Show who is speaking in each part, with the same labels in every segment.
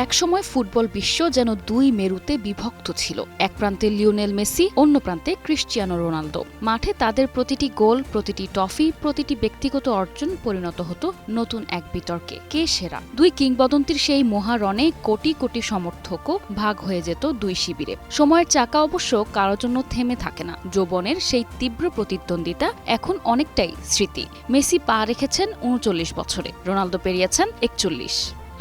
Speaker 1: একসময় ফুটবল বিশ্ব যেন দুই মেরুতে বিভক্ত ছিল। এক প্রান্তে লিওনেল মেসি, অন্য প্রান্তে ক্রিস্টিয়ানো রোনালদো। মাঠে তাদের প্রতিটি গোল, প্রতিটি ট্রফি, প্রতিটি ব্যক্তিগত অর্জন পরিণত হতো নতুন এক বিতর্কে, কে সেরা। দুই কিংবদন্তির সেই মহারণে কোটি কোটি সমর্থকও ভাগ হয়ে যেত দুই শিবিরে। সময়ের চাকা অবশ্য কারোর জন্য থেমে থাকে না। যৌবনের সেই তীব্র প্রতিদ্বন্দ্বিতা এখন অনেকটাই স্মৃতি। মেসি পা রেখেছেন ৩৯ বছরে, রোনালদো পেরিয়েছেন ৪১।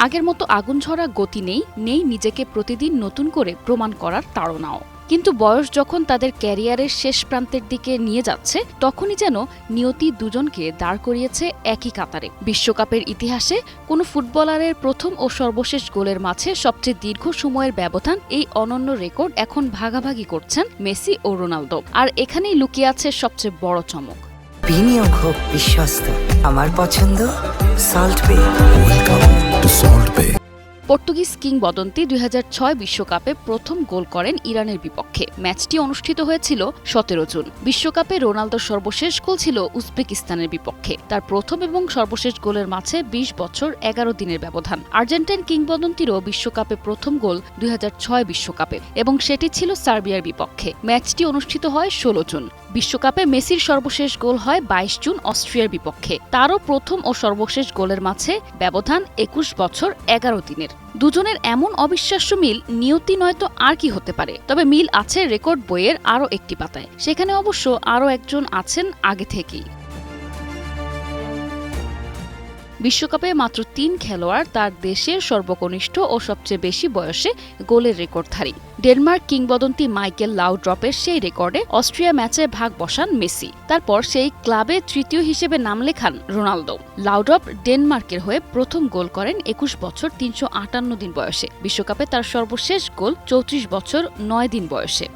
Speaker 1: আগের মতো আগুনঝরা গতি নেই নিজেকে প্রতিদিন নতুন করে প্রমাণ করার তাড়নাও। কিন্তু বয়স যখন তাদের ক্যারিয়ারের শেষ প্রান্তের দিকে নিয়ে যাচ্ছে, তখনই যেন নিয়তি দুজনকে দাঁড় করিয়েছে একই কাতারে। বিশ্বকাপের ইতিহাসে কোনো ফুটবলারের প্রথম ও সর্বশেষ গোলের মাঝে সবচেয়ে দীর্ঘ সময়ের ব্যবধান, এই অনন্য রেকর্ড এখন ভাগাভাগি করছেন মেসি ও রোনালদো। আর এখানেই লুকিয়ে আছে সবচেয়ে বড় চমক।
Speaker 2: বিনিয়োগ হোক বিশ্বস্ত, আমার পছন্দ সল্ট বে।
Speaker 1: পর্তুগিজ কিংবদন্তি ২০০৬ বিশ্বকাপে প্রথম গোল করেন ইরানের বিপক্ষে। ম্যাচটি অনুষ্ঠিত হয়েছিল ১৭ জুন। বিশ্বকাপে রোনালদোর সর্বশেষ গোল ছিল উজবেকিস্তানের বিপক্ষে। তার প্রথম এবং সর্বশেষ গোলের মাঝে ২০ বছর ১১ দিনের ব্যবধান। আর্জেন্টাইন কিংবদন্তিরও বিশ্বকাপে প্রথম গোল ২০০৬ বিশ্বকাপে, এবং সেটি ছিল সার্বিয়ার বিপক্ষে। ম্যাচটি অনুষ্ঠিত হয় ১৬ জুন। বিশ্বকাপে মেসির সর্বশেষ গোল হয় ২২ জুন অস্ট্রিয়ার বিপক্ষে। তারও প্রথম ও সর্বশেষ গোলের মাঝে ব্যবধান ২১ বছর ১১ দিনের। দুজনের এমন অবিশ্বাস্য মিল নিয়তি নয়তো আর কি হতে পারে। তবে মিল আছে রেকর্ড বইয়ের আরও একটি পাতায়। সেখানে অবশ্য আরও একজন আছেন আগে থেকেই। বিশ্বকাপে মাত্র ৩ খেলোয়াড় তার দেশের সর্বকনিষ্ঠ ও সবচেয়ে বেশি বয়সে গোলের রেকর্ডধারী। ডেনমার্ক কিংবদন্তি মাইকেল লাউড্রপের সেই রেকর্ডে অস্ট্রিয়া ম্যাচে ভাগ বসান মেসি। তারপর সেই ক্লাবে তৃতীয় হিসেবে নাম লেখান রোনালদো। লাউড্রপ ডেনমার্কের হয়ে প্রথম গোল করেন ২১ বছর ৩৫৮ দিন বয়সে। বিশ্বকাপে তার সর্বশেষ গোল ৩৪ বছর ৯ দিন বয়সে।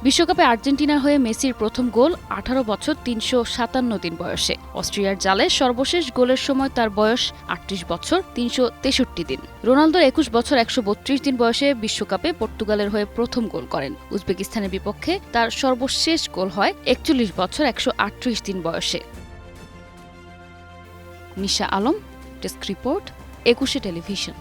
Speaker 1: বিশ্বকাপে আর্জেন্টিনার হয়ে মেসির প্রথম গোল ১৮ বছর ৩৫৭ দিন বয়সে। অস্ট্রিয়ার জালে সর্বশেষ গোলের সময় তার বয়স ৩৮ বছর ৩৬৩ দিন। রোনালদোর ২১ বছর ১৩২ দিন বয়সে বিশ্বকাপে পর্তুগালের হয়ে প্রথম গোল করেন। উজবেকিস্তানের বিপক্ষে তার সর্বশেষ গোল হয় ৪১ বছর ১৩৮ দিন বয়সে। নিশা আলম, ডেস্ক রিপোর্ট, ২১ টেলিভিশন।